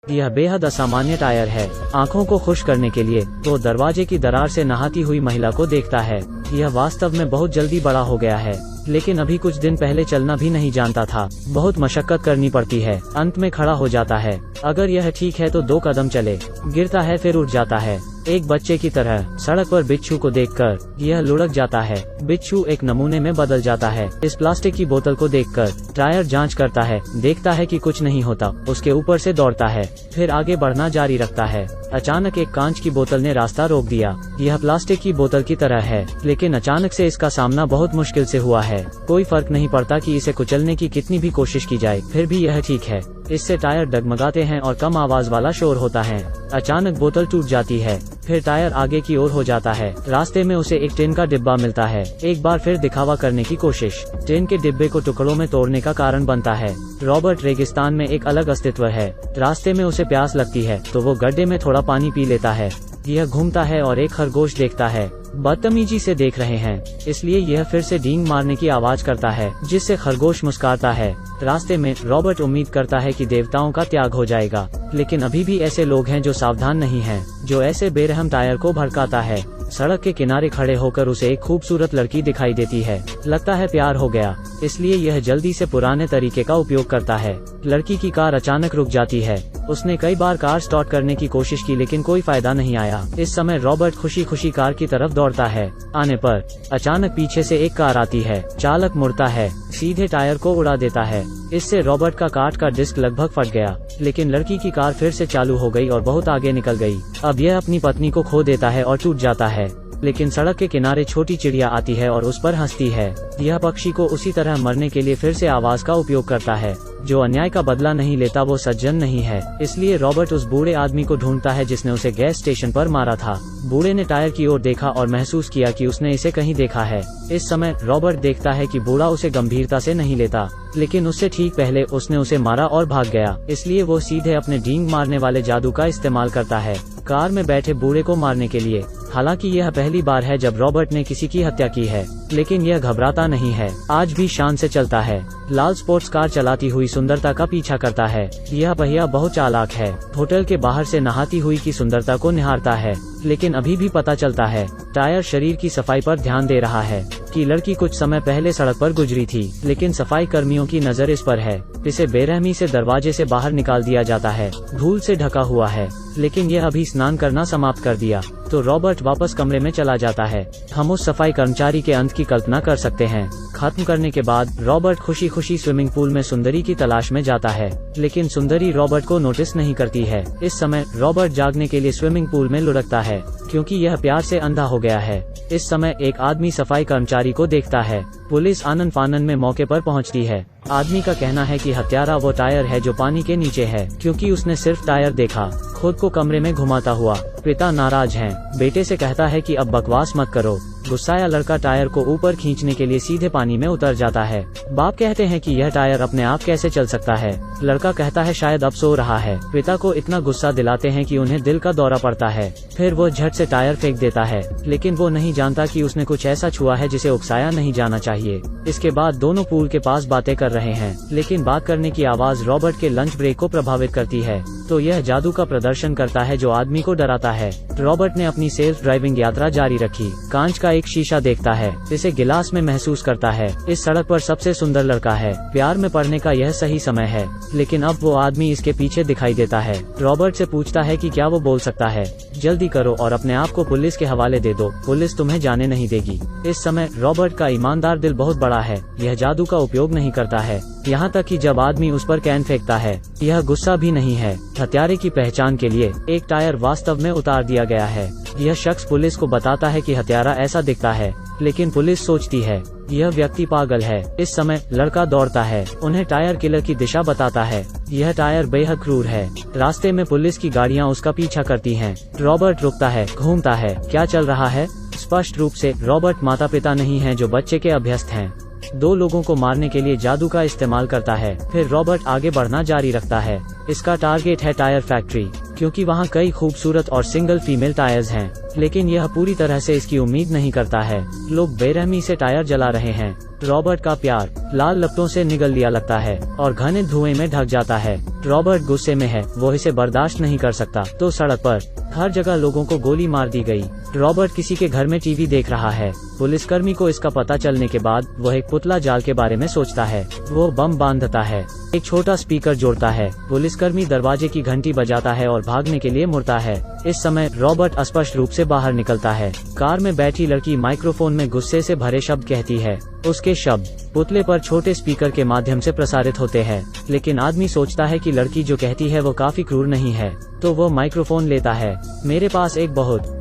यह बेहद असामान्य टायर है। आंखों को खुश करने के लिए वो दरवाजे की दरार से नहाती हुई महिला को देखता है। यह वास्तव में बहुत जल्दी बड़ा हो गया है, लेकिन अभी कुछ दिन पहले चलना भी नहीं जानता था। बहुत मशक्कत करनी पड़ती है, अंत में खड़ा हो जाता है। अगर यह ठीक है तो 2 कदम चले, गिरता है फिर उठ जाता है। एक बच्चे की तरह सड़क पर बिच्छू को देखकर यह लुढ़क जाता है। बिच्छू एक नमूने में बदल जाता है। इस प्लास्टिक की बोतल को देखकर टायर जांच करता है, देखता है कि कुछ नहीं होता, उसके ऊपर से दौड़ता है, फिर आगे बढ़ना जारी रखता है। अचानक एक कांच की बोतल ने रास्ता रोक दिया। यह प्लास्टिक की बोतल की तरह है, लेकिन अचानक से इसका सामना बहुत मुश्किल से हुआ है। कोई फर्क नहीं पड़ता कि इसे कुचलने की कितनी भी कोशिश की जाए, फिर भी यह ठीक है। इससे टायर डगमगाते हैं और कम आवाज वाला शोर होता है। अचानक बोतल टूट जाती है, फिर टायर आगे की ओर हो जाता है। रास्ते में उसे एक टिन का डिब्बा मिलता है। एक बार फिर दिखावा करने की कोशिश टिन के डिब्बे को टुकड़ों में तोड़ने का कारण बनता है। रॉबर्ट रेगिस्तान में एक अलग अस्तित्व है। रास्ते में उसे प्यास लगती है तो वो गड्ढे में थोड़ा पानी पी लेता है। यह घूमता है और एक खरगोश देखता है। बदतमीजी से देख रहे हैं, इसलिए यह फिर से डींग मारने की आवाज करता है, जिससे खरगोश मुस्कुराता है। रास्ते में रॉबर्ट उम्मीद करता है कि देवताओं का त्याग हो जाएगा, लेकिन अभी भी ऐसे लोग हैं जो सावधान नहीं हैं, जो ऐसे बेरहम टायर को भड़काता है। सड़क के किनारे खड़े होकर उसे एक खूबसूरत लड़की दिखाई देती है। लगता है प्यार हो गया, इसलिए यह जल्दी से पुराने तरीके का उपयोग करता है। लड़की की कार अचानक रुक जाती है। उसने कई बार कार स्टार्ट करने की कोशिश की, लेकिन कोई फायदा नहीं आया। इस समय रॉबर्ट खुशी खुशी कार की तरफ दौड़ता है। आने पर अचानक पीछे से एक कार आती है। चालक मुड़ता है, सीधे टायर को उड़ा देता है। इससे रॉबर्ट का काट का डिस्क लगभग फट गया, लेकिन लड़की की कार फिर से चालू हो गई और बहुत आगे निकल गई। अब यह अपनी पत्नी को खो देता है और टूट जाता है, लेकिन सड़क के किनारे छोटी चिड़िया आती है और उस पर हंसती है। यह पक्षी को उसी तरह मरने के लिए फिर से आवाज का उपयोग करता है। जो अन्याय का बदला नहीं लेता वो सज्जन नहीं है। इसलिए रॉबर्ट उस बूढ़े आदमी को ढूंढता है जिसने उसे गैस स्टेशन पर मारा था। बूढ़े ने टायर की ओर देखा और महसूस किया कि उसने इसे कहीं देखा है। इस समय रॉबर्ट देखता है कि बूढ़ा उसे गंभीरता से नहीं लेता, लेकिन उससे ठीक पहले उसने उसे मारा और भाग गया। इसलिए वो सीधे अपने डींग मारने वाले जादू का इस्तेमाल करता है कार में बैठे बूढ़े को मारने के लिए। हालांकि यह पहली बार है जब रॉबर्ट ने किसी की हत्या की है, लेकिन यह घबराता नहीं है। आज भी शान से चलता है। लाल स्पोर्ट्स कार चलाती हुई सुंदरता का पीछा करता है। यह पहिया बहुत चालाक है। होटल के बाहर से नहाती हुई की सुंदरता को निहारता है, लेकिन अभी भी पता चलता है टायर शरीर की सफाई पर ध्यान दे रहा है कि लड़की कुछ समय पहले सड़क पर गुजरी थी, लेकिन सफाई कर्मियों की नजर इस पर है। इसे बेरहमी से दरवाजे से बाहर निकाल दिया जाता है। धूल से ढका हुआ है, लेकिन यह अभी स्नान करना समाप्त कर दिया तो रॉबर्ट वापस कमरे में चला जाता है। हम उस सफाई कर्मचारी के अंत की कल्पना कर सकते हैं। खत्म करने के बाद रॉबर्ट खुशी खुशी स्विमिंग पूल में सुंदरी की तलाश में जाता है, लेकिन सुंदरी रॉबर्ट को नोटिस नहीं करती है। इस समय रॉबर्ट जागने के लिए स्विमिंग पूल में लुढ़कता है, क्योंकि यह प्यार से अंधा हो गया है। इस समय एक आदमी सफाई कर्मचारी को देखता है। पुलिस आनन फानन में मौके पर पहुंचती है। आदमी का कहना है कि हत्यारा वो टायर है जो पानी के नीचे है, क्योंकि उसने सिर्फ टायर देखा। खुद को कमरे में घुमाता हुआ पिता नाराज हैं। बेटे से कहता है कि अब बकवास मत करो। गुस्साया लड़का टायर को ऊपर खींचने के लिए सीधे पानी में उतर जाता है। बाप कहते हैं कि यह टायर अपने आप कैसे चल सकता है। लड़का कहता है शायद अब सो रहा है। पिता को इतना गुस्सा दिलाते हैं कि उन्हें दिल का दौरा पड़ता है। फिर वो झट से टायर फेंक देता है, लेकिन वो नहीं जानता कि उसने कुछ ऐसा छुआ है जिसे उकसाया नहीं जाना चाहिए। इसके बाद दोनों पूल के पास बातें कर रहे हैं, लेकिन बात करने की आवाज रॉबर्ट के लंच ब्रेक को प्रभावित करती है, तो यह जादू का प्रदर्शन करता है जो आदमी को डराता है। रॉबर्ट ने अपनी सेल्फ ड्राइविंग यात्रा जारी रखी। कांच का एक शीशा देखता है, इसे गिलास में महसूस करता है। इस सड़क पर सबसे सुंदर लड़का है। प्यार में पड़ने का यह सही समय है, लेकिन अब वो आदमी इसके पीछे दिखाई देता है। रॉबर्ट से पूछता है कि क्या वो बोल सकता है। जल्दी करो और अपने आप को पुलिस के हवाले दे दो, पुलिस तुम्हें जाने नहीं देगी। इस समय रॉबर्ट का ईमानदार दिल बहुत बड़ा है। यह जादू का उपयोग नहीं करता है, यहाँ तक कि जब आदमी उस पर कैन फेंकता है, यह गुस्सा भी नहीं है। हत्यारे की पहचान के लिए एक टायर वास्तव में उतार दिया गया है। यह शख्स पुलिस को बताता है कि हत्यारा ऐसा दिखता है, लेकिन पुलिस सोचती है यह व्यक्ति पागल है। इस समय लड़का दौड़ता है, उन्हें टायर किलर की दिशा बताता है। यह टायर बेहद क्रूर है। रास्ते में पुलिस की गाड़ियां उसका पीछा करती हैं। रॉबर्ट रुकता है, घूमता है, क्या चल रहा है। स्पष्ट रूप से रॉबर्ट माता पिता नहीं है जो बच्चे के अभ्यस्त हैं। 2 लोगों को मारने के लिए जादू का इस्तेमाल करता है। फिर रॉबर्ट आगे बढ़ना जारी रखता है। इसका टारगेट है टायर फैक्ट्री, क्योंकि वहाँ कई खूबसूरत और सिंगल फीमेल टायर्स हैं। लेकिन यह पूरी तरह से इसकी उम्मीद नहीं करता है। लोग बेरहमी से टायर जला रहे हैं। रॉबर्ट का प्यार लाल लपटों से निगल लिया लगता है और घने धुएं में ढक जाता है। रॉबर्ट गुस्से में है, वो इसे बर्दाश्त नहीं कर सकता। तो सड़क पर हर जगह लोगों को गोली मार दी गई। रॉबर्ट किसी के घर में टीवी देख रहा है। पुलिसकर्मी को इसका पता चलने के बाद वह एक पुतला जाल के बारे में सोचता है। वो बम बांधता है, एक छोटा स्पीकर जोड़ता है। पुलिसकर्मी दरवाजे की घंटी बजाता है और भागने के लिए मुड़ता है। इस समय रॉबर्ट स्पष्ट रूप से बाहर निकलता है। कार में बैठी लड़की माइक्रोफोन में गुस्से से भरे शब्द कहती है। उसके शब्द पुतले पर छोटे स्पीकर के माध्यम से प्रसारित होते हैं, लेकिन आदमी सोचता है कि लड़की जो कहती है वो काफी क्रूर नहीं है, तो वो माइक्रोफोन लेता है। मेरे पास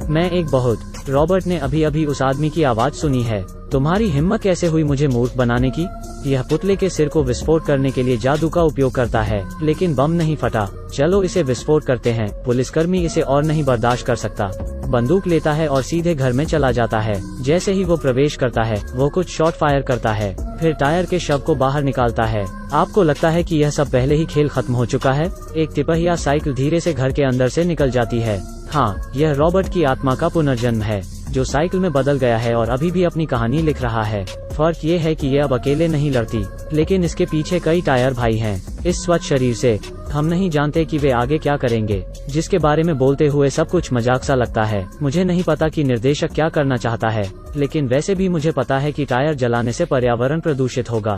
मैं एक बहुत। रॉबर्ट ने अभी अभी उस आदमी की आवाज सुनी है। तुम्हारी हिम्मत कैसे हुई मुझे मूर्ख बनाने की? यह पुतले के सिर को विस्फोट करने के लिए जादू का उपयोग करता है, लेकिन बम नहीं फटा। चलो इसे विस्फोट करते हैं। पुलिसकर्मी इसे और नहीं बर्दाश्त कर सकता। बंदूक लेता है और सीधे घर में चला जाता है। जैसे ही वो प्रवेश करता है, वो कुछ शॉट फायर करता है, फिर टायर के शव को बाहर निकालता है। आपको लगता है कि यह सब पहले ही खेल खत्म हो चुका है? एक तिपहिया साइकिल धीरे से घर के अंदर से निकल जाती है। हाँ, यह रॉबर्ट की आत्मा का पुनर्जन्म है, जो साइकिल में बदल गया है और अभी भी अपनी कहानी लिख रहा है। फर्क ये है कि ये अब अकेले नहीं लड़ती, लेकिन इसके पीछे कई टायर भाई हैं। इस स्वच्छ शरीर से हम नहीं जानते कि वे आगे क्या करेंगे, जिसके बारे में बोलते हुए सब कुछ मजाक सा लगता है। मुझे नहीं पता कि निर्देशक क्या करना चाहता है, लेकिन वैसे भी मुझे पता है कि टायर जलाने से पर्यावरण प्रदूषित होगा।